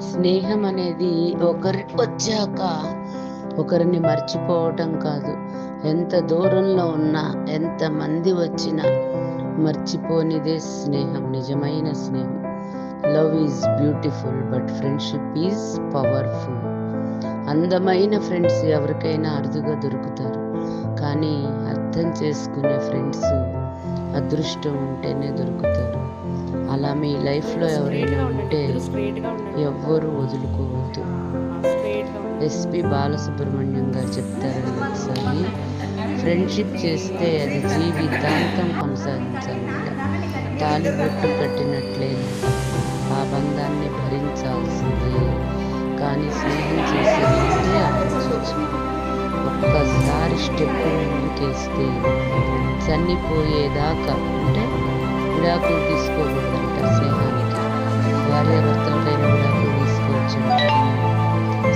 స్నేహం అనేది ఒకరి వచ్చాక ఒకరిని మర్చిపోవటం కాదు. ఎంత దూరంలో ఉన్నా, ఎంత మంది వచ్చినా మర్చిపోనిదే స్నేహం, నిజమైన స్నేహం. Love is beautiful but friendship is powerful. అందమైన ఫ్రెండ్స్ ఎవరికైనా అరుదుగా దొరుకుతారు, కానీ అర్థం చేసుకునే ఫ్రెండ్స్ అదృష్టం ఉంటేనే దొరుకుతారు. అలా మీ లైఫ్లో ఎవరైనా ఉంటే ఎవ్వరూ వదులుకోవద్దు. ఎస్పి బాలసుబ్రహ్మణ్యం గారు చెప్తారు ఒకసారి, ఫ్రెండ్షిప్ చేస్తే అది జీవితాంతం కొనసాగించాలంట. తాళిబొట్టు కట్టినట్లే ఆ బంధాన్ని భరించాల్సిందే, కానీ స్నేహం చేసేదంటే ఆలోచించు. ఒక్కసారి స్టెప్ ముందుకేస్తే చనిపోయేదాకా అంటే విడాకులు తీసుకోకూడదంట. స్నేహానికి భార్యాభర్తలకైనా విడాకులు తీసుకోవచ్చు,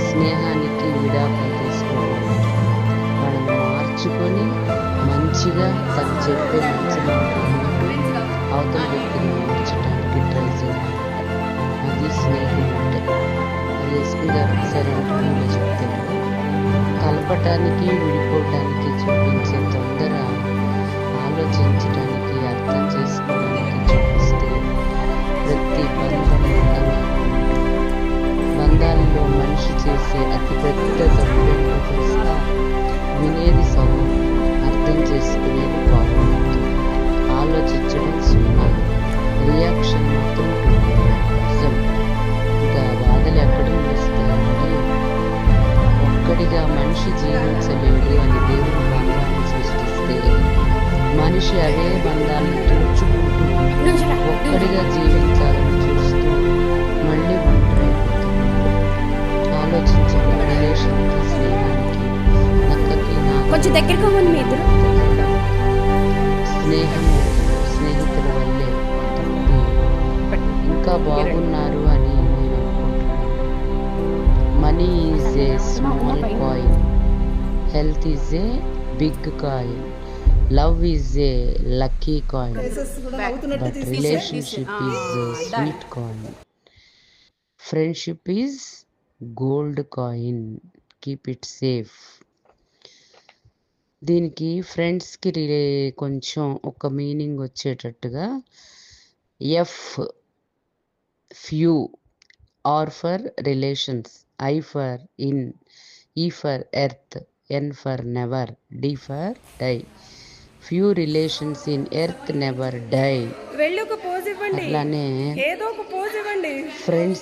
స్నేహానికి విడాకులు తీసుకోకూడదు. వాళ్ళని మార్చుకొని మంచిగా తను చెప్పే మంచి మాట్లాడినట్టు అవతల వ్యక్తిని మార్చడానికి ట్రై చేయాలి. అది స్నేహం అంటే. అది ఎస్పీ గారు ఒకసారి ఇంటర్వ్యూలో చెప్తారు, కలపటానికి విడిపోవటానికి చూపించే తొందర ఆలోచించడానికి, అర్థం చేసుకోవడానికి చూపిస్తే ప్రతి బంధాలలో మనిషి చేసే అతిపెద్ద తప్పులేంటో తెలుసా? వినేది సగం, అర్థం చేసుకునేది బాగుంటుంది. ఆలోచించడం సున్నా, రియాక్షన్ మాత్రం 2%. ఇంకా బాధలు ఎక్కడ వస్తాయండి? ఒక్కడిగా మనిషి జీవించలేడు అని దేవుడు బంధాలను సృష్టిస్తే మనిషి అదే బంధాలను తుడుచుకుంటూ ఒక్కడిగా జీవించాలని చూస్తూ మళ్ళీ ఒంటరి అయిపోతున్నాడు. ఆలోచించండి, రిలేషన్కి, స్నేహానికి, నక్కకి కొంచెం దగ్గరగా ఉంది మీ ఇద్దరు. స్నేహము స్నేహితుల వల్లే ఇంకా బాగున్నారు అని నేను అనుకుంటున్నాను. Money is a small coin, health is a big coin, love is a lucky coin, but relationship is sweet coin, friendship is gold coin, keep it safe. దీనికి ఫ్రెండ్స్కి కొంచెం ఒక మీనింగ్ వచ్చేటట్టుగా, F few, R for relations, I for in, E for earth, N for never, D for die. Few relations in earth never die. వెళ్ళి ఒక pose ఇవ్వండి, అట్లానే ఏదో ఒక పోజ్ ఇవ్వండి. ఫ్రెండ్స్